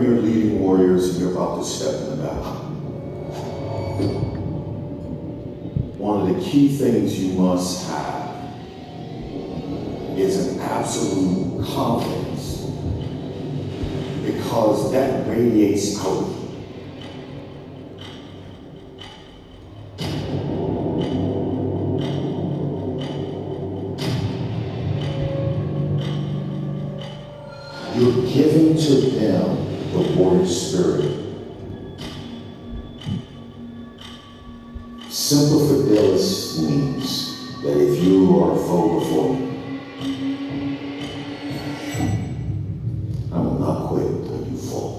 your leading warriors and you're about to step into battle, one of the key things you must have is an absolute confidence, because that radiates out. You're giving to them the warrior spirit. Simple fidelis means that if you are a foe before me, I will not quit until you fall.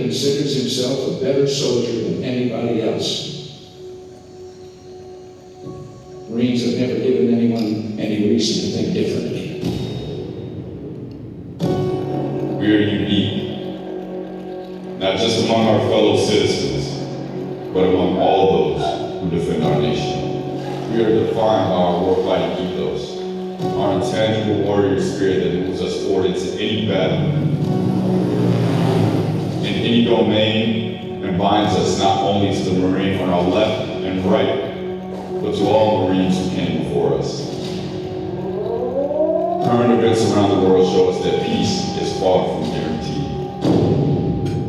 Considers himself a better soldier than anybody else. Marines have never given anyone any reason to think differently. We are unique, not just among our fellow citizens, but among all those who defend our nation. We are defined by our warfighting ethos, our intangible warrior spirit that moves us forward into any battle, in any domain, and binds us not only to the Marine on our left and right, but to all Marines who came before us. Current events around the world show us that peace is far from guaranteed.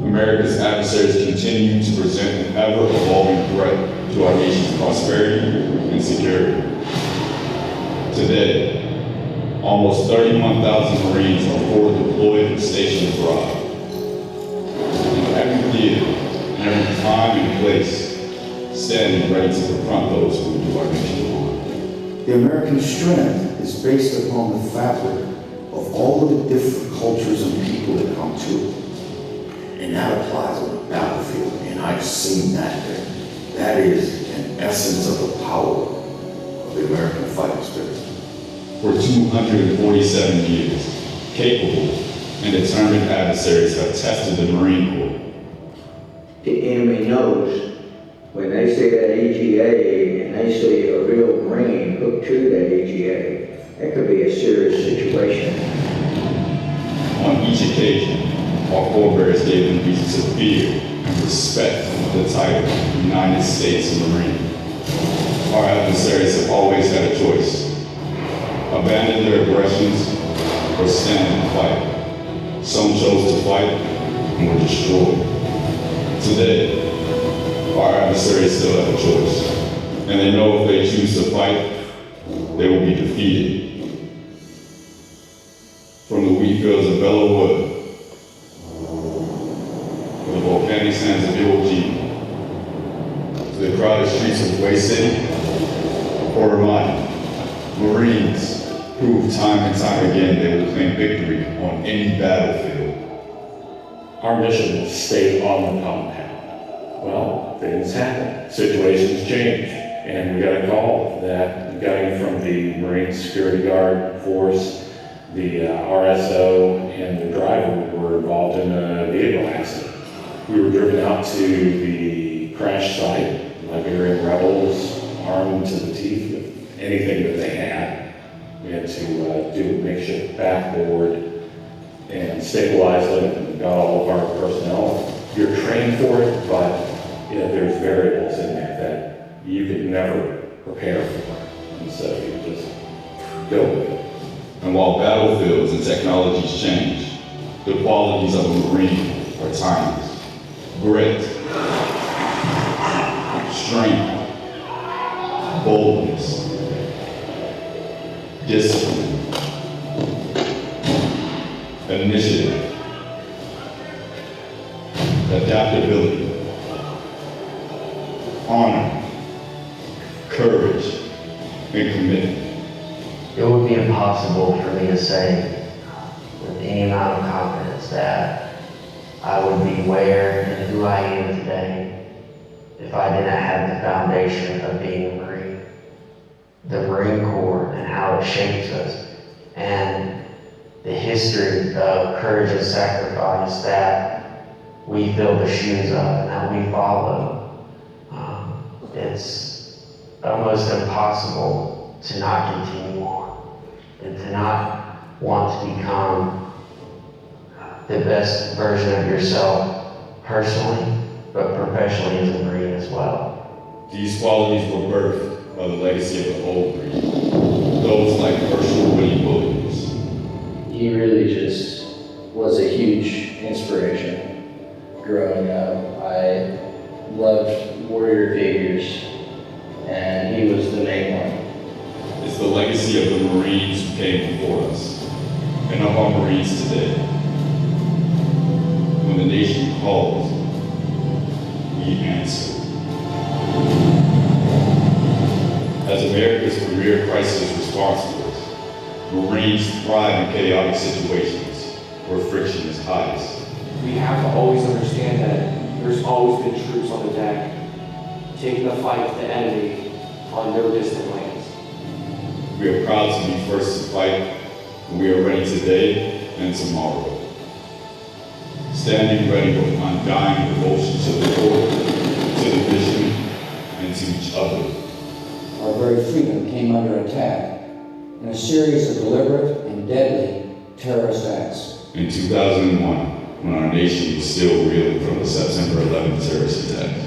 America's adversaries continue to present an ever-evolving threat to our nation's prosperity and security. Today, almost 31,000 Marines are forward deployed and stationed abroad. Every theater, and every time and place, standing ready to confront those who do our nation harm. The American strength is based upon the fabric of all of the different cultures and people that come to it. And that applies on the battlefield, and I've seen that there. That is an essence of the power of the American fighting spirit. For 247 years, capable and determined adversaries have tested the Marine Corps. The enemy knows when they see that EGA and they see a real Marine hooked to that EGA, that could be a serious situation. On each occasion, our forebears gave them reason to fear and respect the title United States Marine. Our adversaries have always had a choice: abandon their aggressions or stand and fight. Some chose to fight and were destroyed. Today, our adversaries still have a choice, and they know if they choose to fight, they will be defeated. From the wheat fields of Belleau Wood, to the volcanic sands of Iwo Jima, to the crowded streets of Way City or Ramadi, Marines prove time and time again they will claim victory on any battlefield. Our mission is to stay on the compound. Well, things happen, situations change, and we got a call that the guy from the Marine Security Guard Force, the RSO, and the driver were involved in a vehicle accident. We were driven out to the crash site, Liberian rebels, armed to the teeth with anything that they had. We had to do a makeshift backboard and stabilize them, and got all of our personnel. You're trained for it, but there's variables in there that you could never prepare for, and so you just go with it. And while battlefields and technologies change, the qualities of a Marine are timeless. Grit, strength, boldness, discipline, initiative, adaptability, honor, courage, and commitment. It would be impossible for me to say with any amount of confidence that I would be where and who I am today if I didn't have the foundation of being a Marine. The Marine Corps and how it shapes us, and the history of courage and sacrifice that we fill the shoes of and that we follow. It's almost impossible to not continue and to not want to become the best version of yourself personally, but professionally as a Marine as well. These qualities were birthed by the legacy of the old Marine, those like Herschel Williams. He really just was a huge inspiration growing up. I loved warrior figures, and he was the main one. It's the legacy of the Marines who came before us, and of our Marines today. When the nation calls, we answer. As America's premier crisis response force, Marines thrive in chaotic situations where friction is highest. We have to always understand that there's always been troops on the deck taking the fight to the enemy on no distant lands. We are proud to be first to fight, and we are ready today and tomorrow. Standing ready with undying devotion to the Lord, to the mission, and to each other. Our very freedom came under attack in a series of deliberate and deadly terrorist acts. In 2001, when our nation was still reeling from the September 11th terrorist attacks,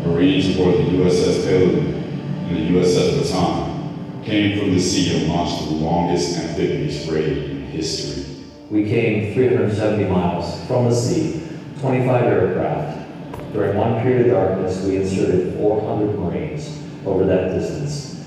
Marines aboard the USS Philippe and the USS Baton came from the sea and launched the longest amphibious raid in history. We came 370 miles from the sea, 25 aircraft. During one period of darkness, we inserted 400 Marines over that distance.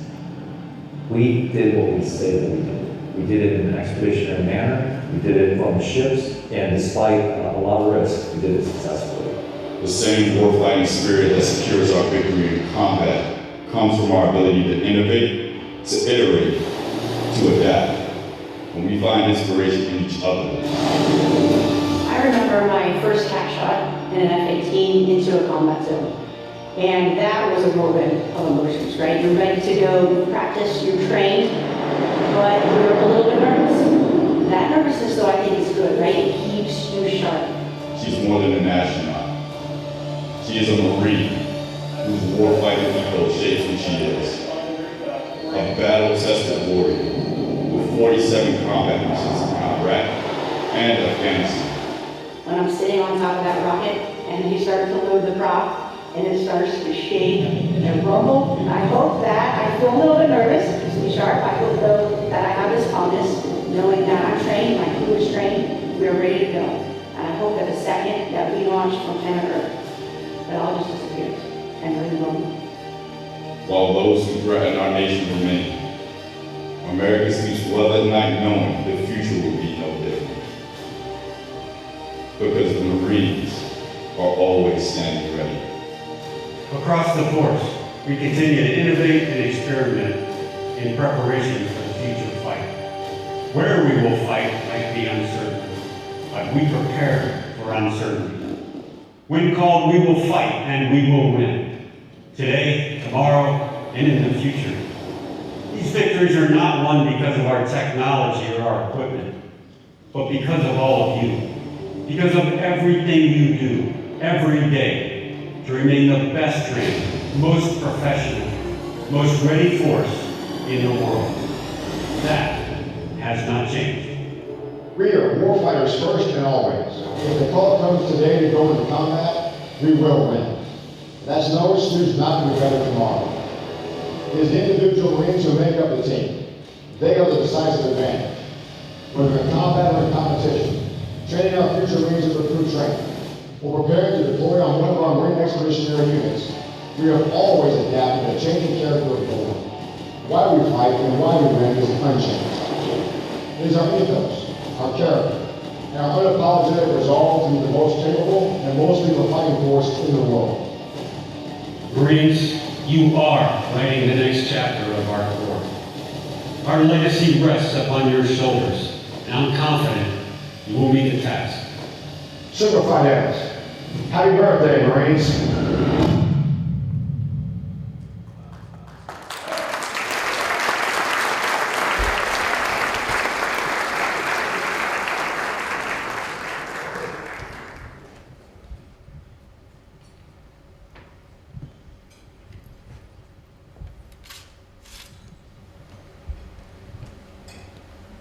We did what we said that we did. We did it in an expeditionary manner. We did it from the ships, and despite a lot of risk, we did it successfully. The same warfighting spirit that secures our victory in combat comes from our ability to innovate, to iterate, to adapt. When we find inspiration in each other. I remember my first tack shot in an F-18 into a combat zone. And that was a whirlwind of emotions, right? You're ready to go, you practice, you're trained, but you're a little bit nervous. That nervousness, though, I think is good, right? It keeps you sharp. She's more than an astronaut. She is a Marine whose warfighting ethos shapes who she is. A battle-tested warrior with 47 combat missions in Iraq and Afghanistan. When I'm sitting on top of that rocket and you start to load the prop and it starts to shake and rumble, I hope that I feel a little bit nervous, to be sharp. I hope though that I have this calmness, knowing that I'm trained, my crew is trained, we are ready to go. And I hope that the second that we launch from planet Earth, that all just disappears and we're in the moment. While those who threaten our nation remain, America sleeps well at night knowing the future will be no different. Because the Marines are always standing ready. Across the force, we continue to innovate and experiment in preparation for the future fight. Where we will fight might be uncertain, but we prepare for uncertainty. When called, we will fight and we will win. Today, tomorrow, and in the future. These victories are not won because of our technology or our equipment, but because of all of you. Because of everything you do every day to remain the best trained, most professional, most ready force in the world. That has not changed. We are warfighters first and always. If the call comes today to go into combat, we will win. That's no excuse not to be better tomorrow. It is the individual Marines who make up the team. They are the decisive advantage. Whether in combat or in competition, training our future Marines is recruit training. We're preparing to deploy on one of our Marine expeditionary units. We have always adapted to changing character of the war. Why we fight and why we win is unchanged. It is our ethos, our character, and our unapologetic resolve to be the most capable and most lethal fighting force in the world. Marines, you are writing the next chapter of our Corps. Our legacy rests upon your shoulders, and I'm confident you will meet the task. Simplified Evans. Happy birthday, Marines.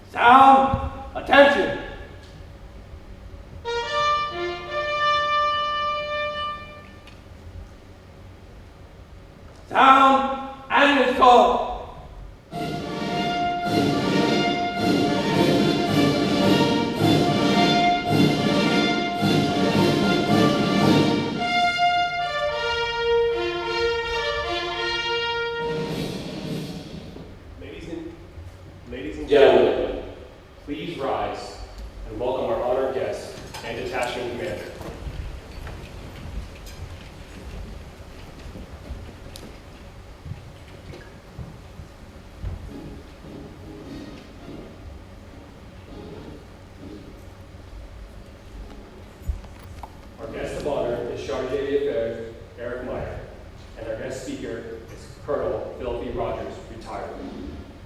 Sound, attention. Sound, and it's called. Ladies and gentlemen, please rise and welcome our honored guest and detachment commander. Our guest of honor is Charge d'Affaires Eric Meyer, and our guest speaker is Colonel Philippe Rogers, retired.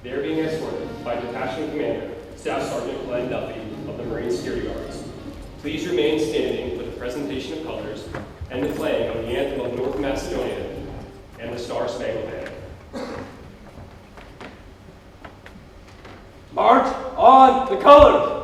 They are being escorted by Detachment Commander, Staff Sergeant Glenn Duffy of the Marine Security Guards. Please remain standing for the presentation of colors and the playing of the Anthem of North Macedonia and the Star Spangled Banner. March on the colors.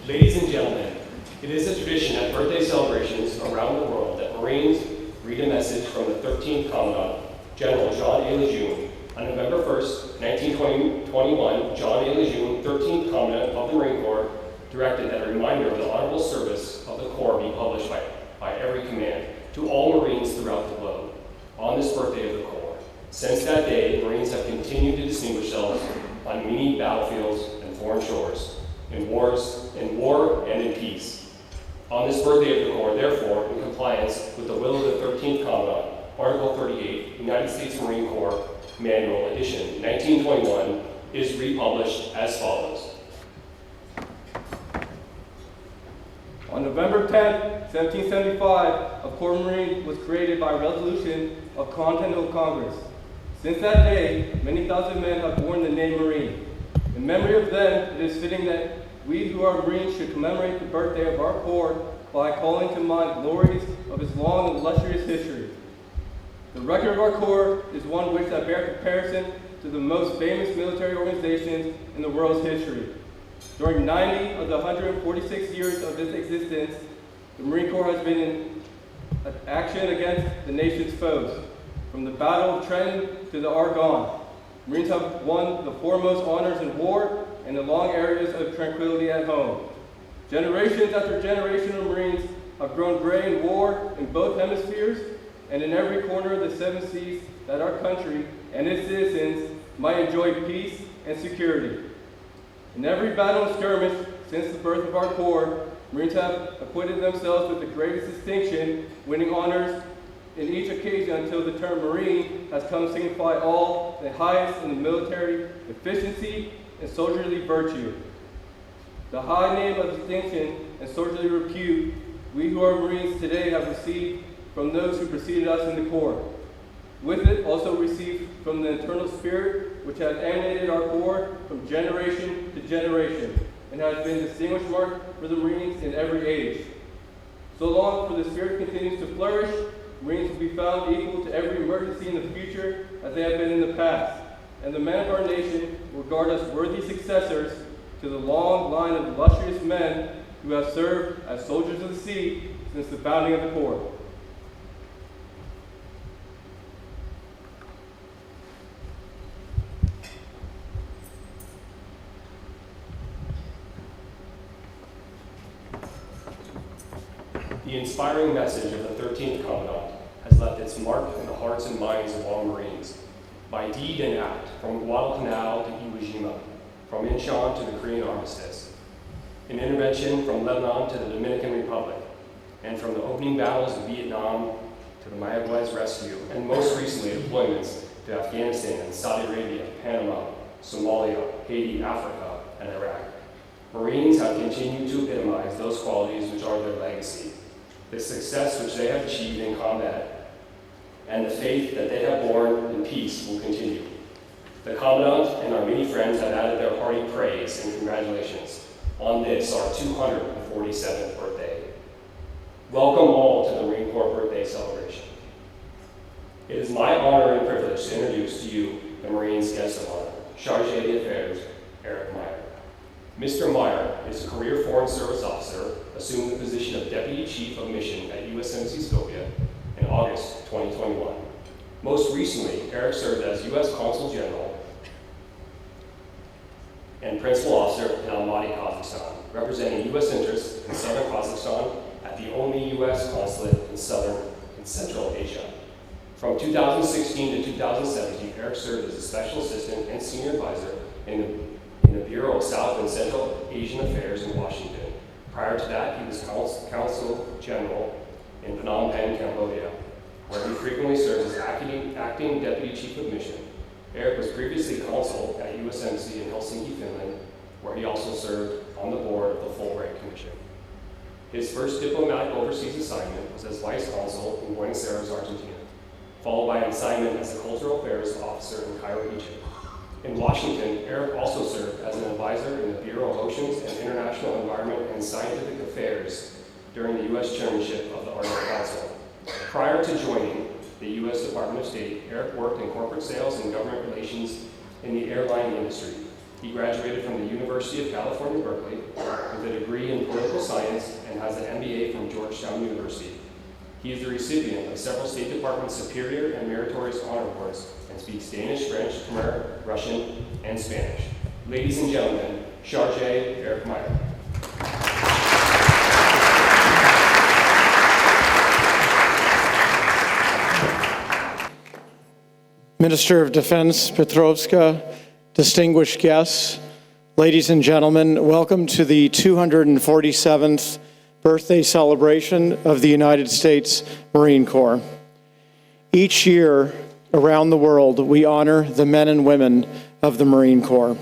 Ladies and gentlemen, it is a tradition at birthday celebrations around the world that Marines read a message from the 13th Commandant, General John A. Lejune. On November 1st, 1921, John A. Lejune, 13th Commandant of the Marine Corps, directed that a reminder of the honorable service of the Corps be published by every command to all Marines throughout the globe on this birthday of the Corps. Since that day, Marines have continued to distinguish themselves on many battlefields and foreign shores, in war and in peace. On this birthday of the Corps, therefore, in compliance with the will of the 13th Commandant, Article 38, United States Marine Corps Manual, edition 1921, is republished as follows. On November 10, 1775, a Corps Marine was created by resolution of Continental Congress. Since that day, many thousand men have borne the name Marine. In memory of them, it is fitting that we who are Marines should commemorate the birthday of our Corps by calling to mind glories of its long and illustrious history. The record of our Corps is one which that bears comparison to the most famous military organizations in the world's history. During 90 of the 146 years of its existence, the Marine Corps has been in action against the nation's foes. From the Battle of Trenton to the Argonne, Marines have won the foremost honors in war and the long areas of tranquility at home. Generations after generation of Marines have grown gray in war in both hemispheres and in every corner of the seven seas that our country and its citizens might enjoy peace and security. In every battle and skirmish since the birth of our Corps, Marines have acquitted themselves with the greatest distinction, winning honors in each occasion until the term Marine has come to signify all the highest in the military efficiency and soldierly virtue. The high name of distinction and soldierly repute we who are Marines today have received from those who preceded us in the Corps. With it also received from the internal spirit which has animated our Corps from generation to generation and has been a distinguished mark for the Marines in every age. So long for the spirit continues to flourish, Marines will be found equal to every emergency in the future as they have been in the past, and the men of our nation will regard us worthy successors to the long line of illustrious men who have served as soldiers of the sea since the founding of the Corps. The inspiring message of the 13th Commandant has left its mark in the hearts and minds of all Marines. By deed and act, from Guadalcanal to Iwo Jima, from Incheon to the Korean Armistice, an intervention from Lebanon to the Dominican Republic, and from the opening battles of Vietnam to the Mayaguez rescue, and most recently deployments to Afghanistan and Saudi Arabia, Panama, Somalia, Haiti, Africa, and Iraq. Marines have continued to epitomize those qualities which are their legacy. The success which they have achieved in combat and the faith that they have borne in peace will continue. The Commandant and our many friends have added their hearty praise and congratulations on this, our 247th birthday. Welcome all to the Marine Corps birthday celebration. It is my honor and privilege to introduce to you the Marines' guest of honor, Chargé d'Affaires, Eric Meyer. Mr. Meyer is a career Foreign Service officer, assumed the position of Deputy Chief of Mission at U.S. Embassy Skopje in August 2021. Most recently, Eric served as U.S. Consul General and Principal Officer in Almaty, Kazakhstan, representing U.S. interests in southern Kazakhstan at the only U.S. consulate in southern and central Asia. From 2016 to 2017, Eric served as a Special Assistant and Senior Advisor in the Bureau of South and Central Asian Affairs in Washington. Prior to that, he was Consul General in Phnom Penh, Cambodia, where he frequently served as acting Deputy Chief of Mission. Eric was previously Consul at U.S. Embassy in Helsinki, Finland, where he also served on the board of the Fulbright Commission. His first diplomatic overseas assignment was as Vice Consul in Buenos Aires, Argentina, followed by an assignment as a Cultural Affairs Officer in Cairo, Egypt. In Washington, Eric also served as an advisor in the Bureau Bureau of Oceans and International Environment and Scientific Affairs during the U.S. chairmanship of the Arctic Council. Prior to joining the U.S. Department of State, Eric worked in corporate sales and government relations in the airline industry. He graduated from the University of California, Berkeley, with a degree in political science and has an MBA from Georgetown University. He is the recipient of several State Department Superior and Meritorious Honor Awards and speaks Danish, French, Khmer, Russian, and Spanish. Ladies and gentlemen, Charge Eric Meyer. Minister of Defense Petrovska, distinguished guests, ladies and gentlemen, welcome to the 247th birthday celebration of the United States Marine Corps. Each year around the world, we honor the men and women of the Marine Corps.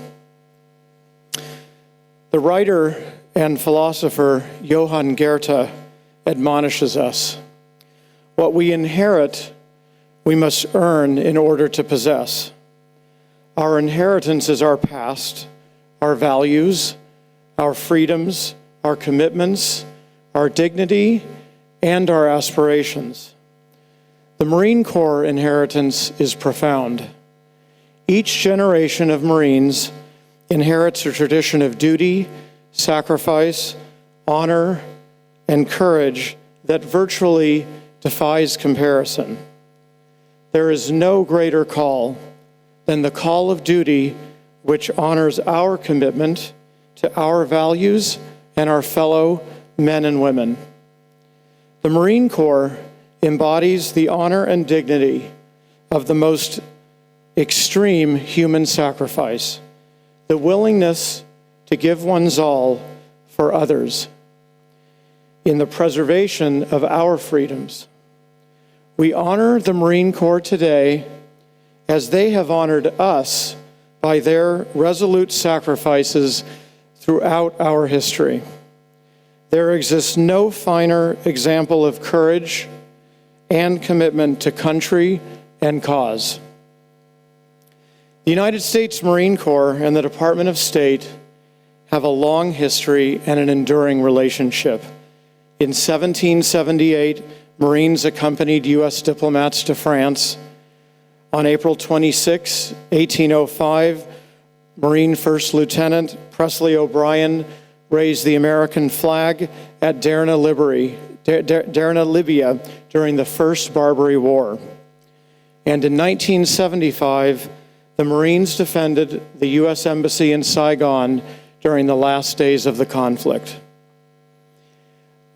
The writer and philosopher Johann Goethe admonishes us, what we inherit, we must earn in order to possess. Our inheritance is our past, our values, our freedoms, our commitments, our dignity, and our aspirations. The Marine Corps inheritance is profound. Each generation of Marines inherits a tradition of duty, sacrifice, honor, and courage that virtually defies comparison. There is no greater call than the call of duty which honors our commitment to our values and our fellow men and women. The Marine Corps embodies the honor and dignity of the most extreme human sacrifice, the willingness to give one's all for others in the preservation of our freedoms. We honor the Marine Corps today as they have honored us by their resolute sacrifices throughout our history. There exists no finer example of courage and commitment to country and cause. The United States Marine Corps and the Department of State have a long history and an enduring relationship. In 1778, Marines accompanied U.S. diplomats to France. On April 26, 1805, Marine First Lieutenant Presley O'Brien raised the American flag at Derna, Libya during the First Barbary War. And in 1975, the Marines defended the U.S. Embassy in Saigon during the last days of the conflict.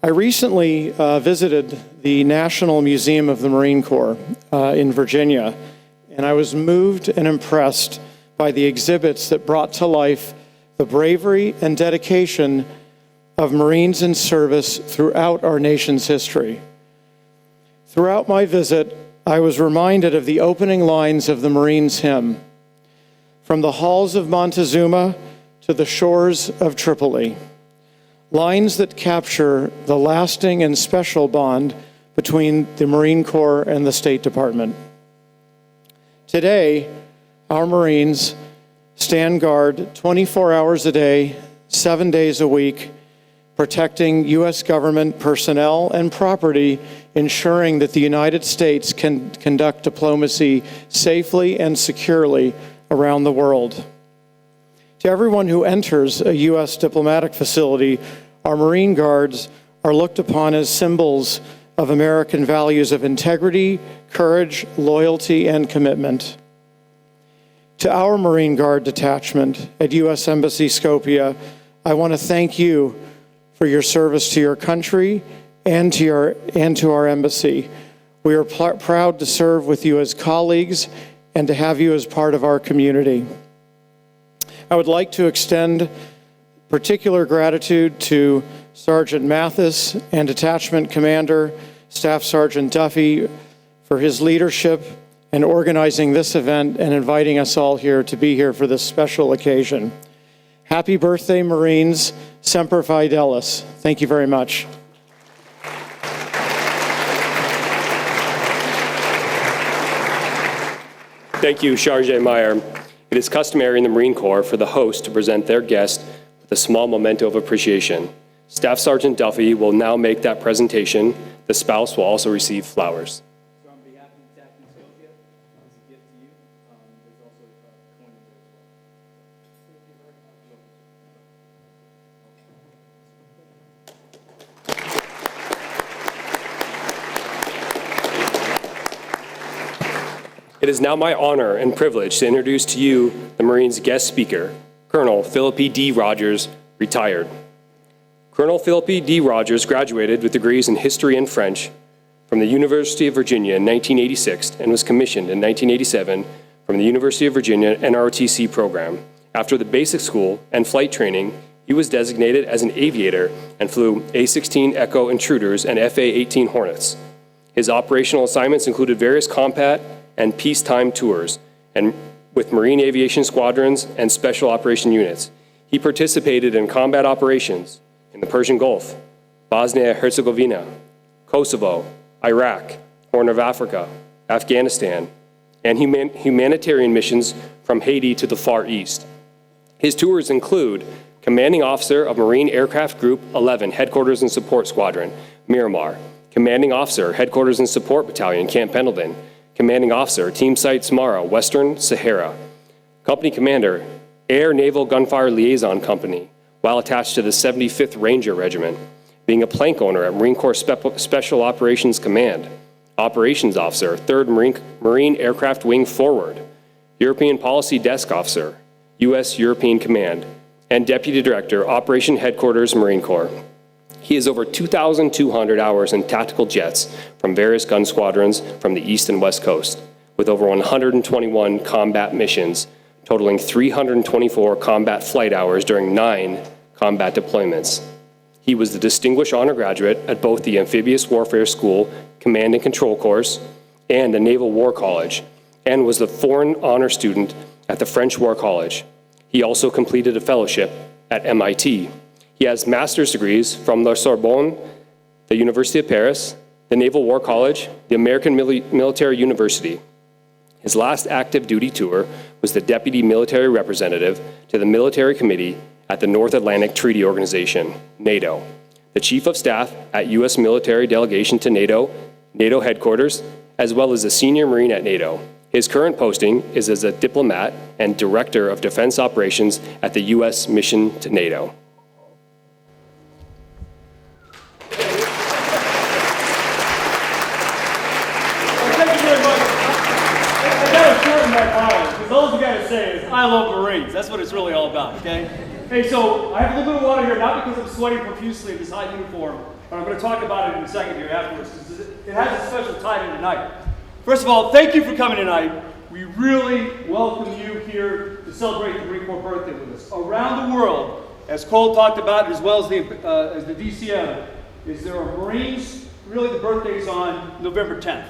I recently visited the National Museum of the Marine Corps in Virginia, and I was moved and impressed by the exhibits that brought to life the bravery and dedication of Marines in service throughout our nation's history. Throughout my visit, I was reminded of the opening lines of the Marines' hymn, "From the halls of Montezuma to the shores of Tripoli," lines that capture the lasting and special bond between the Marine Corps and the State Department. Today, our Marines stand guard 24 hours a day, 7 days a week, protecting U.S. government personnel and property, ensuring that the United States can conduct diplomacy safely and securely around the world. To everyone who enters a U.S. diplomatic facility, our Marine Guards are looked upon as symbols of American values of integrity, courage, loyalty, and commitment. To our Marine Guard detachment at U.S. Embassy Skopje, I want to thank you for your service to your country and to our embassy. We are proud to serve with you as colleagues and to have you as part of our community. I would like to extend particular gratitude to Sergeant Mathis and Detachment Commander Staff Sergeant Duffy for his leadership in organizing this event and inviting us all here to be here for this special occasion. Happy birthday, Marines. Semper Fidelis. Thank you very much. Thank you, Charge Meyer. It is customary in the Marine Corps for the host to present their guest with the small memento of appreciation. Staff Sergeant Duffy will now make that presentation. The spouse will also receive flowers. So on behalf of the Detachment Skopje, this is a gift to you. There's also a coin in there as well. Thank you very much. It is now my honor and privilege to introduce to you the Marines' guest speaker, Colonel Philippe D. Rogers, retired. Colonel Philippe D. Rogers graduated with degrees in history and French from the University of Virginia in 1986 and was commissioned in 1987 from the University of Virginia NROTC program. After the basic school and flight training, he was designated as an aviator and flew A-16 Echo Intruders and FA-18 Hornets. His operational assignments included various combat and peacetime tours and with Marine aviation squadrons and special operation units. He participated in combat operations in the Persian Gulf, Bosnia-Herzegovina, Kosovo, Iraq, Horn of Africa, Afghanistan, and humanitarian missions from Haiti to the Far East. His tours include Commanding Officer of Marine Aircraft Group 11, Headquarters and Support Squadron, Miramar, Commanding Officer, Headquarters and Support Battalion, Camp Pendleton, Commanding Officer, Team Site Samara, Western Sahara, Company Commander, Air Naval Gunfire Liaison Company, while attached to the 75th Ranger Regiment, being a plank owner at Marine Corps Special Operations Command, Operations Officer, 3rd Marine Aircraft Wing Forward, European Policy Desk Officer, U.S. European Command, and Deputy Director, Operation Headquarters, Marine Corps. He has over 2,200 hours in tactical jets from various gun squadrons from the East and West Coast, with over 121 combat missions, totaling 324 combat flight hours during 9 combat deployments. He was the Distinguished Honor Graduate at both the Amphibious Warfare School Command and Control Course and the Naval War College, and was the Foreign Honor Student at the French War College. He also completed a fellowship at MIT. He has master's degrees from the Sorbonne, the University of Paris, the Naval War College, the American Military University. His last active duty tour was the Deputy Military Representative to the Military Committee at the North Atlantic Treaty Organization, NATO, the Chief of Staff at U.S. Military Delegation to NATO, NATO Headquarters, as well as a Senior Marine at NATO. His current posting is as a diplomat and Director of Defense Operations at the U.S. Mission to NATO. All you gotta say is, I love Marines. That's what it's really all about, okay? Hey, so I have a little bit of water here, not because I'm sweating profusely in this high uniform, but I'm gonna talk about it in a second here afterwards, because it has a special tie to tonight. First of all, thank you for coming tonight. We really welcome you here to celebrate the Marine Corps birthday with us. Around the world, as Cole talked about, as well as the DCM, is there are Marines, really the birthday is on November 10th.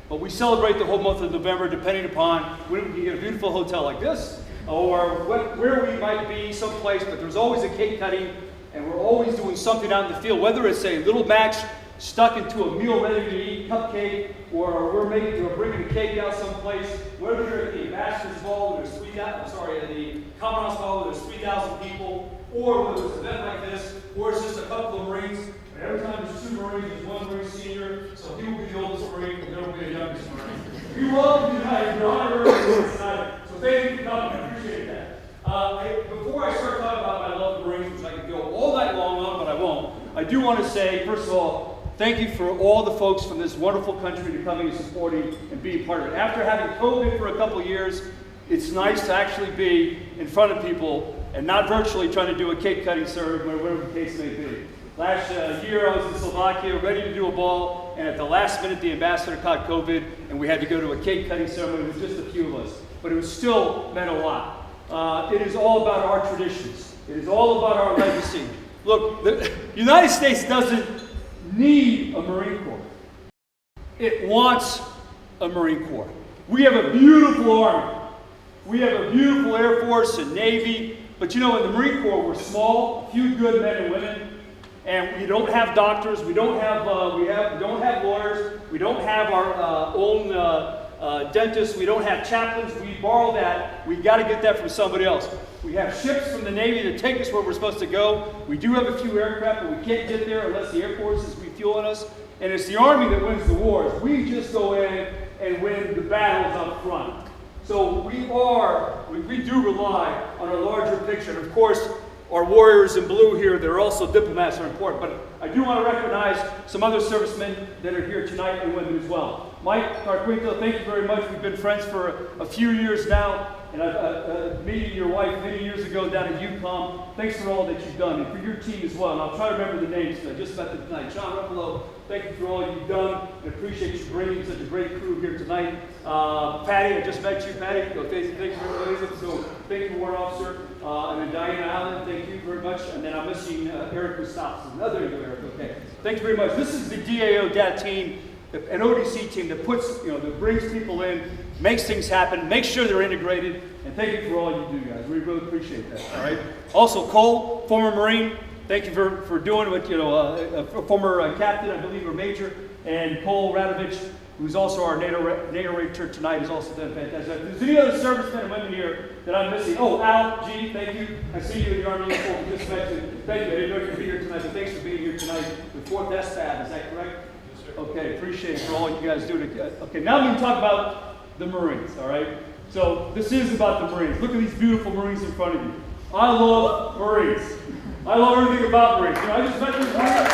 But we celebrate the whole month of November depending upon when we can get a beautiful hotel like this or where we might be someplace, but there's always a cake cutting and we're always doing something out in the field, whether it's a little match stuck into a meal ready to eat cupcake or we're bringing a cake out someplace, whether you're at the Ambassador's Ball where there's at the Commandant's Ball where there's 3,000 people, or whether it's an event like this, or it's just a couple of Marines. And every time there's 2 Marines, there's 1 Marine senior, so he will be the oldest Marine, and there will be the youngest Marine. We welcome you tonight, you're honored tonight, so thank you for coming, I appreciate that. Before I start talking about my love for Marines, which I could go all night long on, but I won't, I do want to say, first of all, thank you for all the folks from this wonderful country to coming and supporting and being part of it. After having COVID for a couple of years, it's nice to actually be in front of people and not virtually trying to do a cake cutting ceremony, whatever the case may be. Last year I was in Slovakia ready to do a ball, and at the last minute the ambassador caught COVID and we had to go to a cake cutting ceremony with just a few of us. But it was still meant a lot. It is all about our traditions. It is all about our legacy. Look, the United States doesn't need a Marine Corps. It wants a Marine Corps. We have a beautiful Army. We have a beautiful Air Force and Navy. But you know, in the Marine Corps, we're small, a few good men and women. And we don't have doctors, we don't have lawyers, we don't have our own dentists, we don't have chaplains. We borrow that. We got to get that from somebody else. We have ships from the Navy that take us where we're supposed to go. We do have a few aircraft, but we can't get there unless the Air Force is refueling us. And it's the Army that wins the wars. We just go in and win the battles up front. So we do rely on a larger picture. And of course, our warriors in blue here, they're also diplomats, are important. But I do want to recognize some other servicemen that are here tonight and women as well. Mike Carquinto, thank you very much. We've been friends for a few years now. And I've meeting your wife many years ago down at UCOM. Thanks for all that you've done, and for your team as well. And I'll try to remember the names because I just met them tonight. John Ruffalo, thank you for all you've done, and appreciate you bringing such a great crew here tonight. Patty, I just met you, Patty. Thank you for amazing. So thank you, Warrant Officer. And then Diana Allen, thank you very much. And then I'm missing Eric Gustafson, another Eric. Okay, thank you very much. This is the DAO DAT team, an ODC team that puts, that brings people in, makes things happen, makes sure they're integrated, and thank you for all you do, guys. We really appreciate that, all right? Also, Cole, former Marine, thank you for doing what, a former captain, I believe, or major, and Cole Radovich, who's also our narrator tonight, has also done fantastic. If there's any other servicemen and women here that I'm missing, Al, G, thank you. I see you in the Army uniform, just mentioned. Thank you, I didn't know you could be here tonight, but thanks for being here tonight. The 4th SFAB, is that correct? Yes, sir. Okay, appreciate it for all you guys do. Okay, now I'm going to talk about the Marines, all right? So this is about the Marines. Look at these beautiful Marines in front of you. I love Marines. I love everything about Marines. I just met these Marines.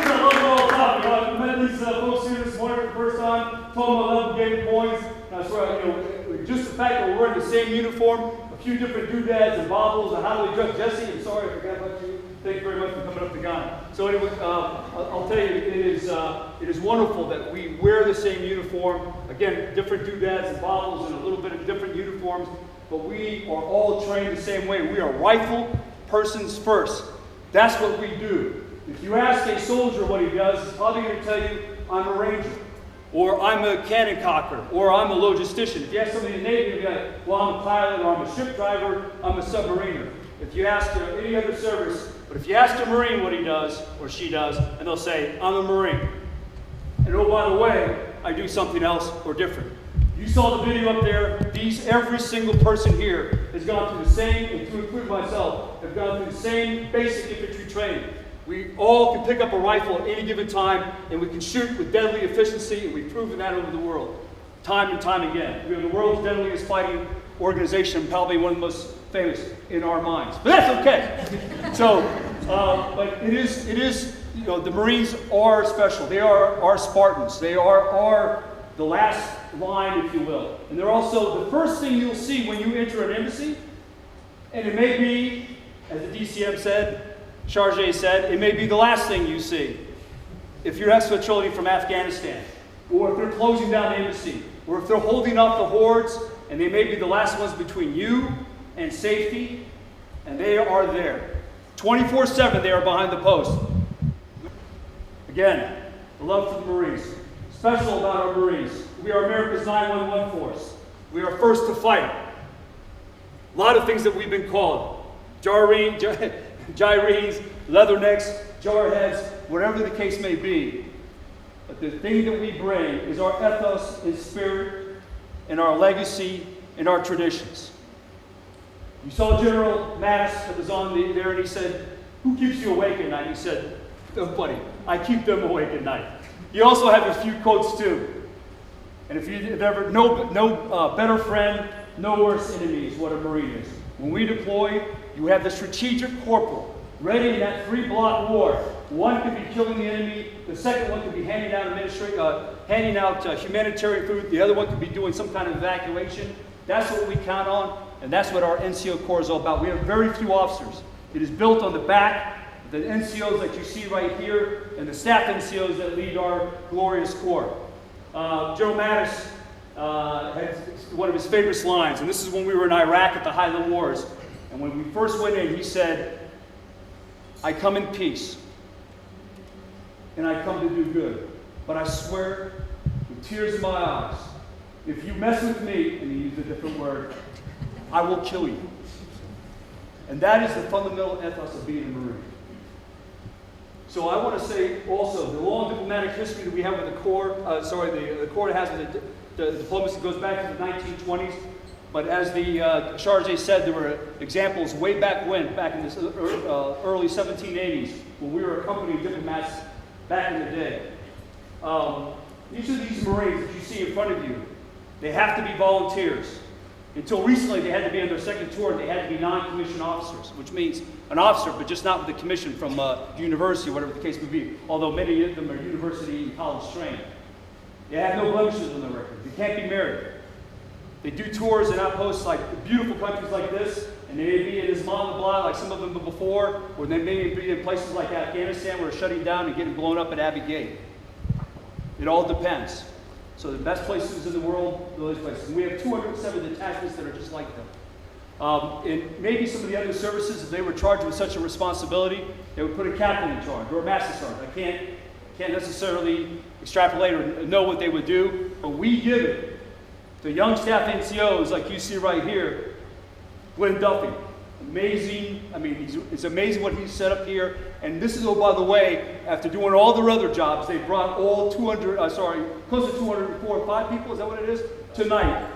I love them all the time. I met these folks here this morning for the first time. Told them I love them, gave them points. And I swear, just the fact that we're wearing the same uniform, a few different doodads and baubles, and how do we dress. Jesse, I'm sorry, I forgot about you. Thank you very much for coming up to Ghana. So anyway, I'll tell you, it is wonderful that we wear the same uniform. Again, different doodads and baubles and a little bit of different uniforms, but we are all trained the same way. We are rifle persons first. That's what we do. If you ask a soldier what he does, he's probably going to tell you, I'm a ranger, or I'm a cannon cocker, or I'm a logistician. If you ask somebody in the Navy, they'll be like, well, I'm a pilot, or I'm a ship driver, I'm a submariner. If you ask any other service, but if you ask a Marine what he does or she does, and they'll say, I'm a Marine. And oh, by the way, I do something else or different. You saw the video up there. Every single person here has gone through the same, and to include myself, have gone through the same basic infantry training. We all can pick up a rifle at any given time, and we can shoot with deadly efficiency, and we've proven that over the world, time and time again. We are the world's deadliest fighting organization, probably one of the most famous in our minds, but that's okay. So, but it is, the Marines are special. They are our Spartans. They are the last line, if you will. And they're also the first thing you'll see when you enter an embassy, and it may be, as the DCM said, Chargé said, it may be the last thing you see. If you're expatriating from Afghanistan, or if they're closing down the embassy, or if they're holding off the hordes, and they may be the last ones between you and safety, and they are there. 24/7 they are behind the post. Again, the love for the Marines. Special about our Marines. We are America's 911 force. We are first to fight. A lot of things that we've been called. Gyrenes, leathernecks, jarheads, whatever the case may be. But the thing that we bring is our ethos and spirit and our legacy and our traditions. You saw General Mattis that was on there, and he said, who keeps you awake at night? He said, nobody. I keep them awake at night. You also have a few quotes too. And if you've ever, no better friend, no worse enemy is what a Marine is. When we deploy, you have the strategic corporal ready in that 3-block war. One could be killing the enemy. The second one could be handing out humanitarian food. The other one could be doing some kind of evacuation. That's what we count on, and that's what our NCO Corps is all about. We have very few officers. It is built on the back of the NCOs that you see right here, and the staff NCOs that lead our glorious Corps. General Mattis had one of his favorite lines, and this is when we were in Iraq at the Highland Wars. And when we first went in, he said, I come in peace, and I come to do good. But I swear, with tears in my eyes, if you mess with me, and he used a different word, I will kill you. And that is the fundamental ethos of being a Marine. So I want to say also, the long diplomatic history that we have with the Corps, the Corps has with the diplomacy goes back to the 1920s. But as the Chargé said, there were examples way back when, back in the early 1780s, when we were accompanying diplomats back in the day. Each of these Marines that you see in front of you, they have to be volunteers. Until recently, they had to be on their second tour, and they had to be non-commissioned officers, which means an officer, but just not with a commission from university, whatever the case may be, although many of them are university and college trained. They have no blemishes on their record. They can't be married. They do tours and outposts like beautiful countries like this, and they may be in Islam like some of them before, or they may be in places like Afghanistan where they're shutting down and getting blown up at Abbey Gate. It all depends. So the best places in the world, those places. And we have 207 detachments that are just like them. And maybe some of the other services, if they were charged with such a responsibility, they would put a captain in charge or a master sergeant. I can't necessarily extrapolate or know what they would do, but we give it to young staff NCOs like you see right here. Glenn Duffy, amazing. I mean, it's amazing what he's set up here. And this is, oh, by the way, after doing all their other jobs, they brought all close to 205 people, is that what it is, tonight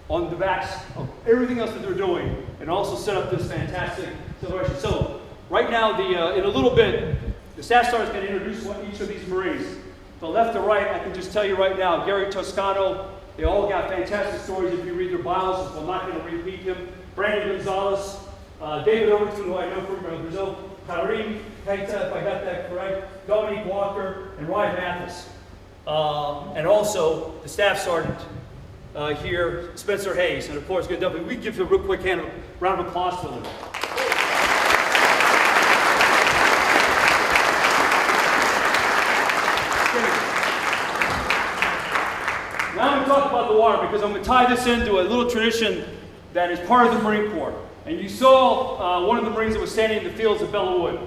on the backs of everything else that they're doing, and also set up this fantastic celebration. So right now, in a little bit, the staff sergeant is going to introduce each of these Marines. From left to right, I can just tell you right now, Gary Toscano, they all got fantastic stories if you read their bios, so I'm not going to repeat them. Brandon Gonzalez, David Overton, who I know from Brazil, Karim Keita, if I got that correct, Dominique Walker, and Ryan Mathis. And also the staff sergeant here, Spencer Hayes, and of course, good W. We give you a real quick round of applause for them. Now I'm going to talk about the water because I'm going to tie this into a little tradition that is part of the Marine Corps. And you saw one of the Marines that was standing in the fields of Bellewood.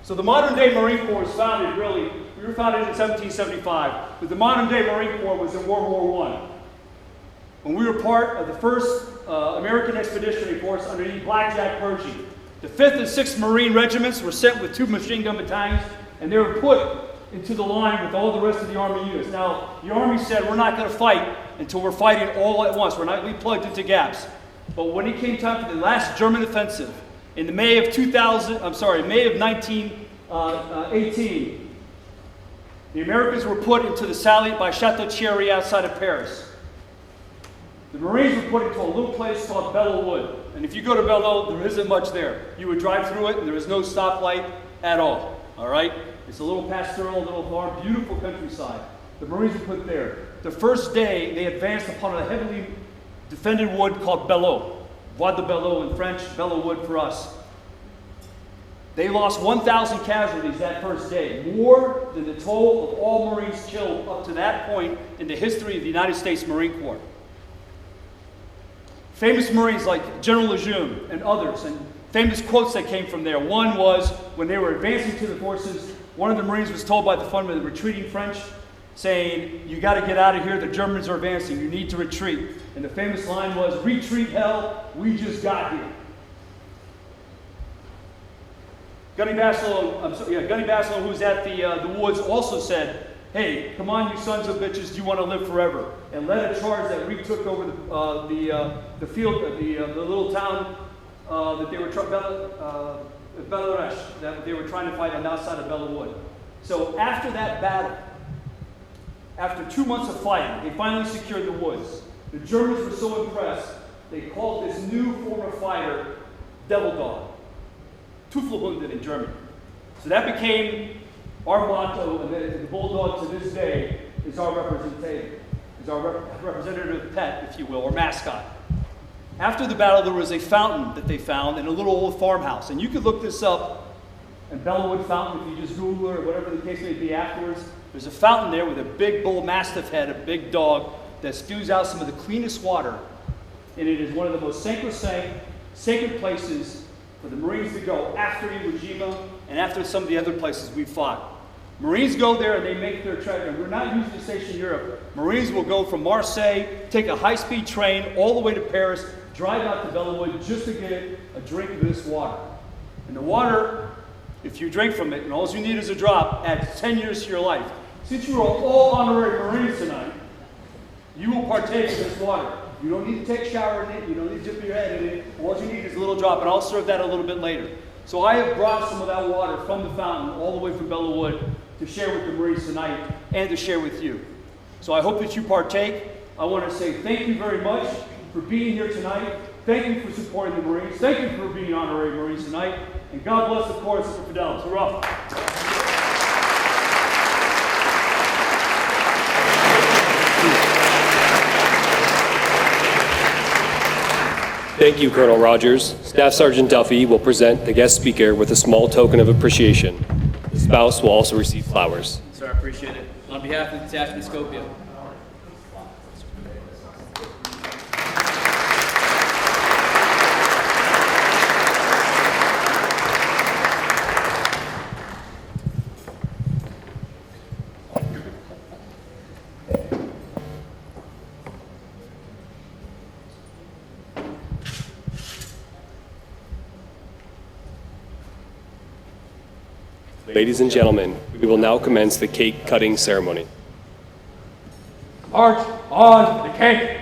So the modern day Marine Corps was founded we were founded in 1775, but the modern day Marine Corps was in World War I. When we were part of the 1st American Expeditionary Force underneath Black Jack Pershing. The 5th and 6th Marine Regiments were sent with 2 machine gun battalions, and they were put into the line with all the rest of the Army units. Now, the Army said, we're not going to fight until we're fighting all at once. We're not going to be plugged into gaps. But when it came time for the last German offensive, in the May of 1918, the Americans were put into the salient by Chateau Thierry outside of Paris. The Marines were put into a little place called Bellewood. And if you go to Bellewood, there isn't much there. You would drive through it, and there is no stoplight at all. All right? It's a little pastoral, little farm, beautiful countryside. The Marines were put there. The first day, they advanced upon a heavily defended wood called Belleau. Bois de Belleau in French, Bellewood for us. They lost 1,000 casualties that first day, more than the total of all Marines killed up to that point in the history of the United States Marine Corps. Famous Marines like General Lejune and others, and famous quotes that came from there. One was, when they were advancing to the forces, one of the Marines was told by the front of the retreating French, saying, you got to get out of here, the Germans are advancing, you need to retreat. And the famous line was, retreat hell, we just got here. Gunny Basilone, who's at the woods, also said, hey, come on, you sons of bitches, do you want to live forever? And led a charge that retook over the field, the little town that they were Belaresh, that they were trying to fight on the outside of Bellewood. So after that battle, after 2 months of fighting, they finally secured the woods. The Germans were so impressed, they called this new form of fighter Devil Dog. Teufelhunde in German. So that became our motto, and the Bulldog to this day is our representative pet, if you will, or mascot. After the battle, there was a fountain that they found in a little old farmhouse. And you could look this up, and Bellewood Fountain, if you just Google it or whatever the case may be afterwards. There's a fountain there with a big bull mastiff head, a big dog, that spews out some of the cleanest water. And it is one of the most sacred places for the Marines to go after Iwo Jima and after some of the other places we fought. Marines go there and they make their trek. And we're not usually stationed in Europe. Marines will go from Marseille, take a high-speed train all the way to Paris, drive out to Bellewood just to get a drink of this water. And the water If you drink from it and all you need is a drop, adds 10 years to your life. Since you are all honorary Marines tonight, you will partake of this water. You don't need to take a shower in it. You don't need to dip your head in it. All you need is a little drop, and I'll serve that a little bit later. So I have brought some of that water from the fountain all the way from Bellawood to share with the Marines tonight and to share with you. So I hope that you partake. I want to say thank you very much for being here tonight. Thank you for supporting the Marines. Thank you for being honorary Marines tonight. And God bless the chorus of Fidelis. Hurrah! Thank you, Colonel Rogers. Staff Sergeant Duffy will present the guest speaker with a small token of appreciation. The spouse will also receive flowers. Sir, I appreciate it. On behalf of the Detachment Skopje. Ladies and gentlemen, we will now commence the cake cutting ceremony. March on the cake!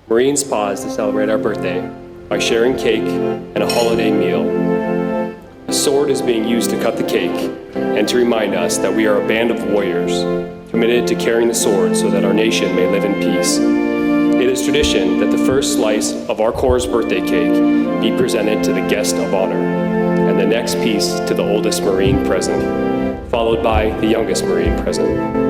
Marines pause to celebrate our birthday by sharing cake and a holiday meal. A sword is being used to cut the cake and to remind us that we are a band of warriors committed to carrying the sword so that our nation may live in peace. It is tradition that the first slice of our Corps' birthday cake be presented to the guest of honor, and the next piece to the oldest Marine present, followed by the youngest Marine present.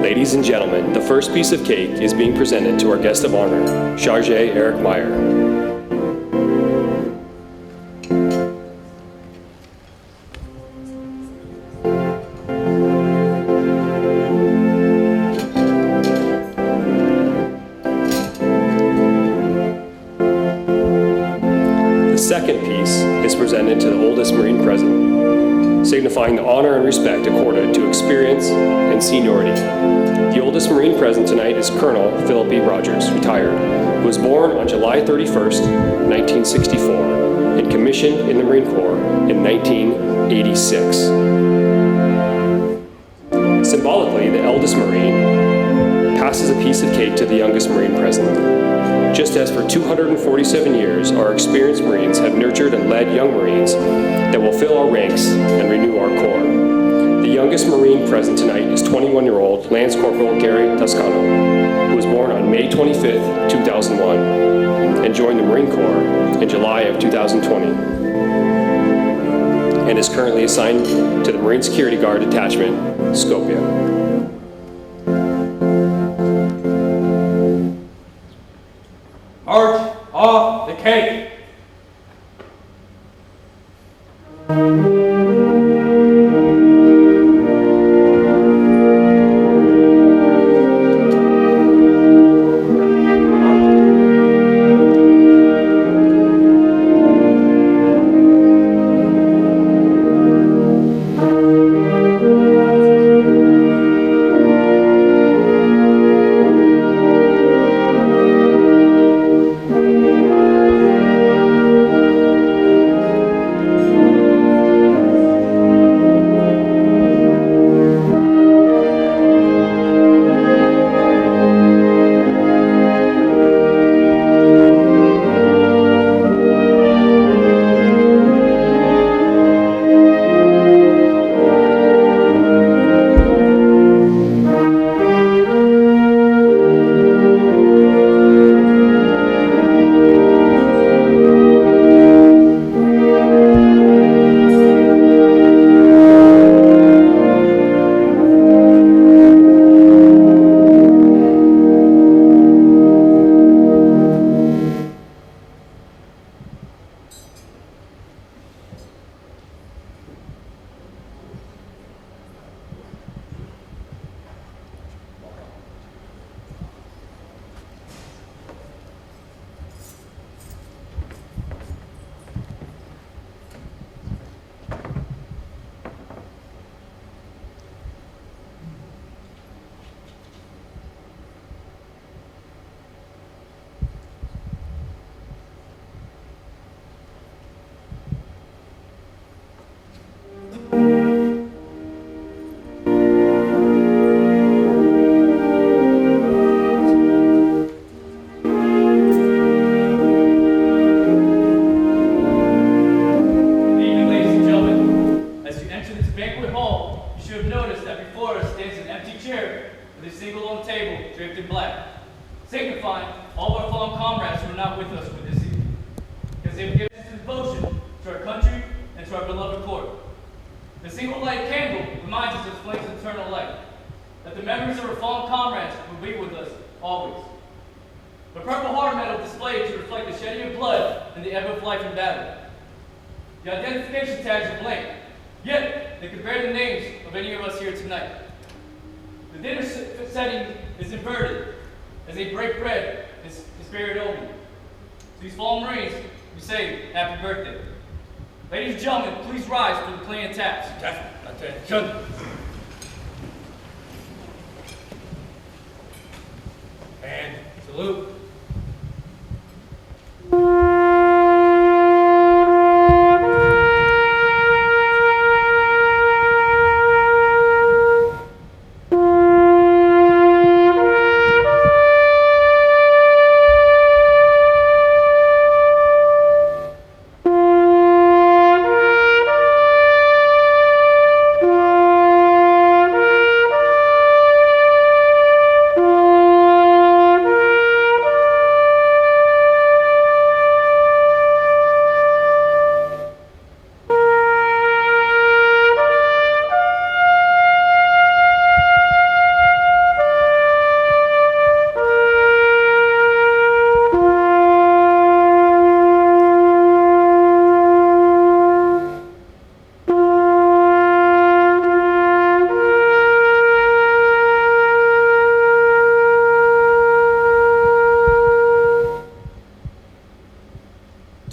Ladies and gentlemen, the first piece of cake is being presented to our guest of honor, Charge Eric Meyer. The second piece is presented to the oldest Marine present, signifying the honor and respect accorded to experience and seniority. The oldest Marine present tonight is Colonel Philippe Rogers, retired, who was born on July 31st, 1964, and commissioned in the Marine Corps in 1986. Symbolically, the eldest Marine passes a piece of cake to the youngest Marine present. Just as for 247 years, our experienced Marines have nurtured and led young Marines that will fill our ranks and renew our Corps. The The youngest Marine present tonight is 21-year-old Lance Corporal Gary Toscano, who was born on May 25th, 2001, and joined the Marine Corps in July of 2020, and is currently assigned to the Marine Security Guard Detachment, Skopje. March off the cake.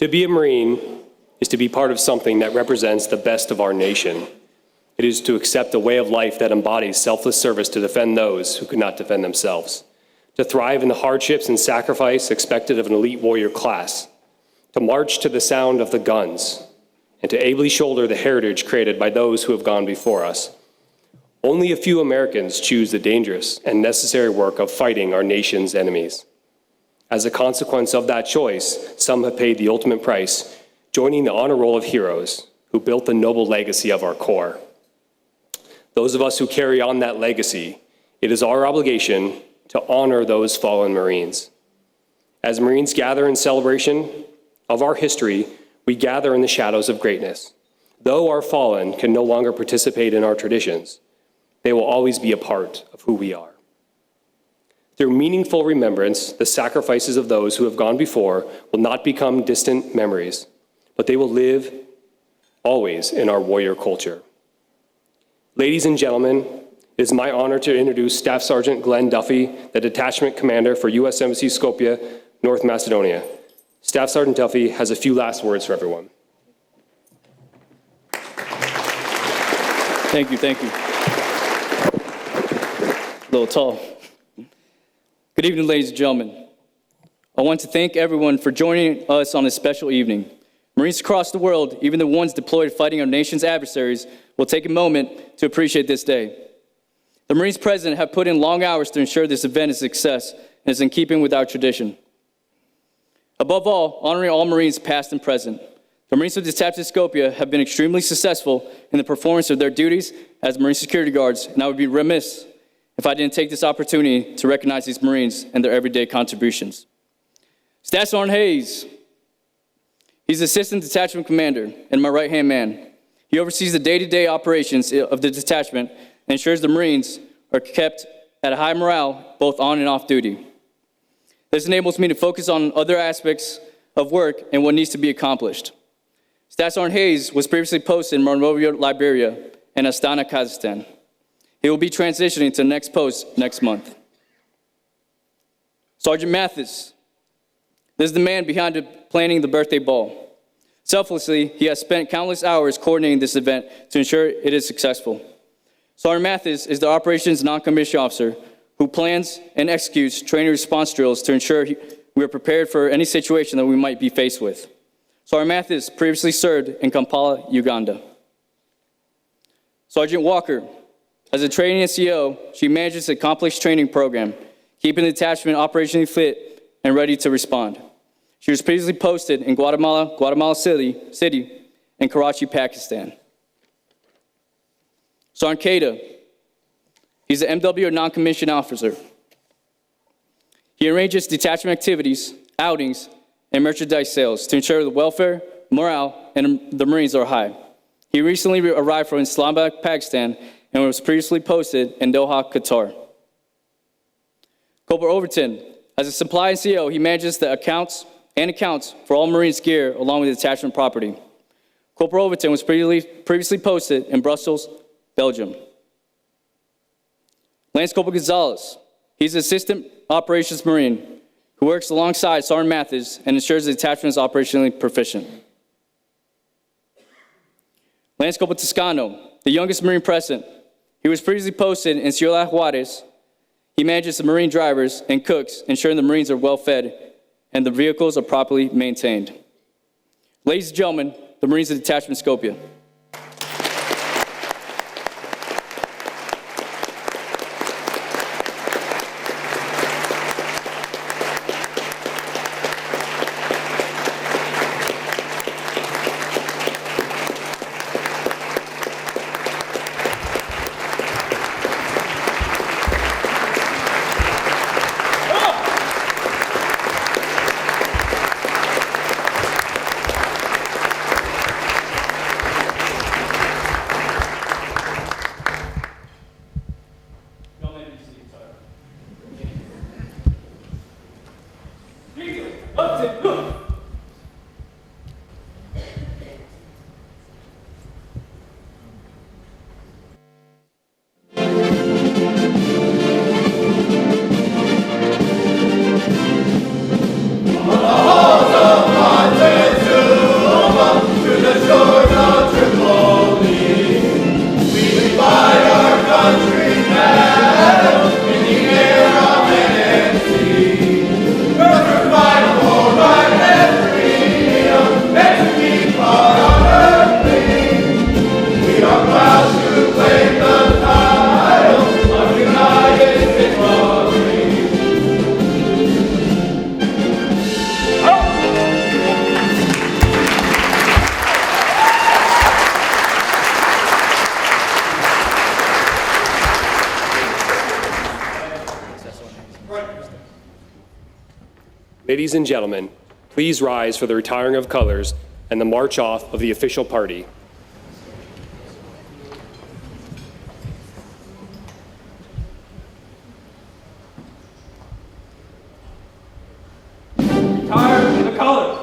To be a Marine is to be part of something that represents the best of our nation. It is to accept a way of life that embodies selfless service to defend those who could not defend themselves, to thrive in the hardships and sacrifice expected of an elite warrior class, to march to the sound of the guns, and to ably shoulder the heritage created by those who have gone before us. Only a few Americans choose the dangerous and necessary work of fighting our nation's enemies. As a consequence of that choice, some have paid the ultimate price, joining the honor roll of heroes who built the noble legacy of our Corps. those of us who carry on that legacy, it is our obligation to honor those fallen Marines. As Marines gather in celebration of our history, we gather in the shadows of greatness. Though our fallen can no longer participate in our traditions, they will always be a part of who we are. Through meaningful remembrance, the sacrifices of those who have gone before will not become distant memories, but they will live always in our warrior culture. Ladies and gentlemen, it is my honor to introduce Staff Sergeant Glenn Duffy, the Detachment Commander for U.S. Embassy Skopje, North Macedonia. Staff Sergeant Duffy has a few last words for everyone. Thank you, thank you. A little tall. Good evening, ladies and gentlemen. I want to thank everyone for joining us on this special evening. Marines across the world, even the ones deployed fighting our nation's adversaries, will take a moment to appreciate this day. The Marines present have put in long hours to ensure this event is a success and is in keeping with our tradition. Above all, honoring all Marines past and present. The Marines of Detachment Skopje have been extremely successful in the performance of their duties as Marine security guards, and I would be remiss if I didn't take this opportunity to recognize these Marines and their everyday contributions. Staff Sergeant Hayes, he's Assistant Detachment Commander and my right-hand man. He oversees the day-to-day operations of the detachment and ensures the Marines are kept at a high morale, both on and off duty. This enables me to focus on other aspects of work and what needs to be accomplished. Staff Sergeant Hayes was previously posted in Monrovia, Liberia, and Astana, Kazakhstan. He will be transitioning to the next post next month. Sergeant Mathis, this is the man behind planning the birthday ball. Selflessly, he has spent countless hours coordinating this event to ensure it is successful. Sergeant Mathis is the operations non-commissioned officer who plans and executes training response drills to ensure we are prepared for any situation that we might be faced with. Sergeant Mathis previously served in Kampala, Uganda. Sergeant Walker, as a training CEO, she manages a complex training program, keeping the detachment operationally fit and ready to respond. She was previously posted in Guatemala City, and Karachi, Pakistan. Sergeant Keita, he's an MW non-commissioned officer. He arranges detachment activities, outings, and merchandise sales to ensure the welfare, morale, and the Marines are high. He recently arrived from Islamabad, Pakistan, and was previously posted in Doha, Qatar. Corporal Overton, as a supply and CO, he manages the accounts for all Marines' gear along with the detachment property. Corporal Overton was previously posted in Brussels, Belgium. Lance Corporal Gonzalez, he's an Assistant Operations Marine who works alongside Sergeant Mathis and ensures the detachment is operationally proficient. Lance Corporal Toscano, the youngest Marine present, he was previously posted in Ciudad Juarez. He manages the Marine drivers and cooks, ensuring the Marines are well fed and the vehicles are properly maintained. Ladies and gentlemen, the Marines of Detachment Skopje. Ladies and gentlemen, please rise for the retiring of colors and the march off of the official party. Retire the colors.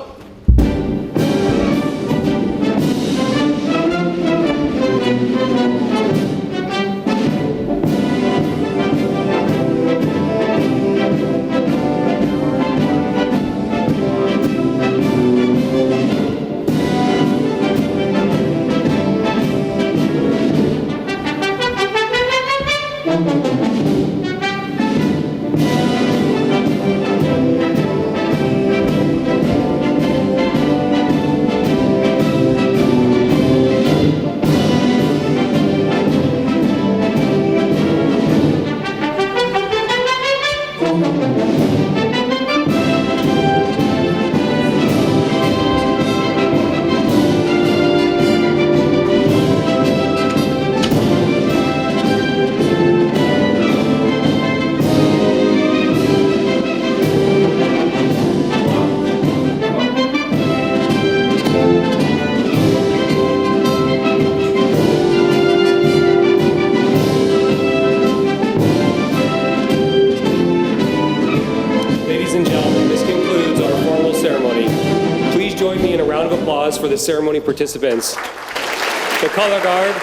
For the ceremony participants, the color guard,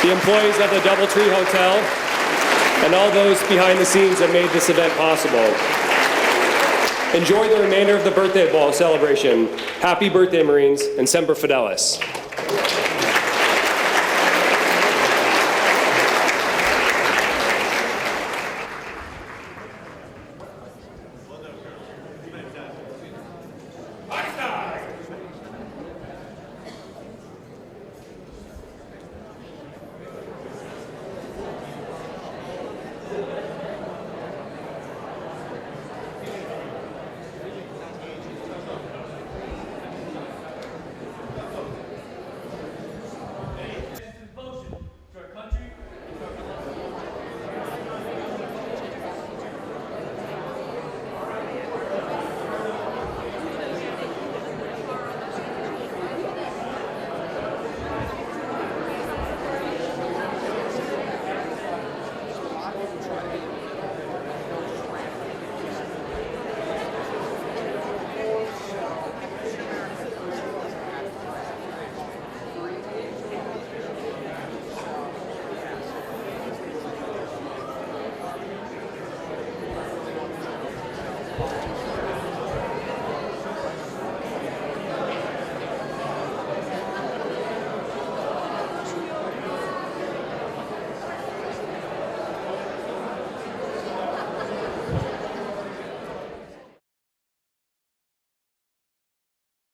the employees of the DoubleTree Hotel, and all those behind the scenes that made this event possible. Enjoy the remainder of the birthday ball celebration. Happy birthday, Marines, and Semper Fidelis.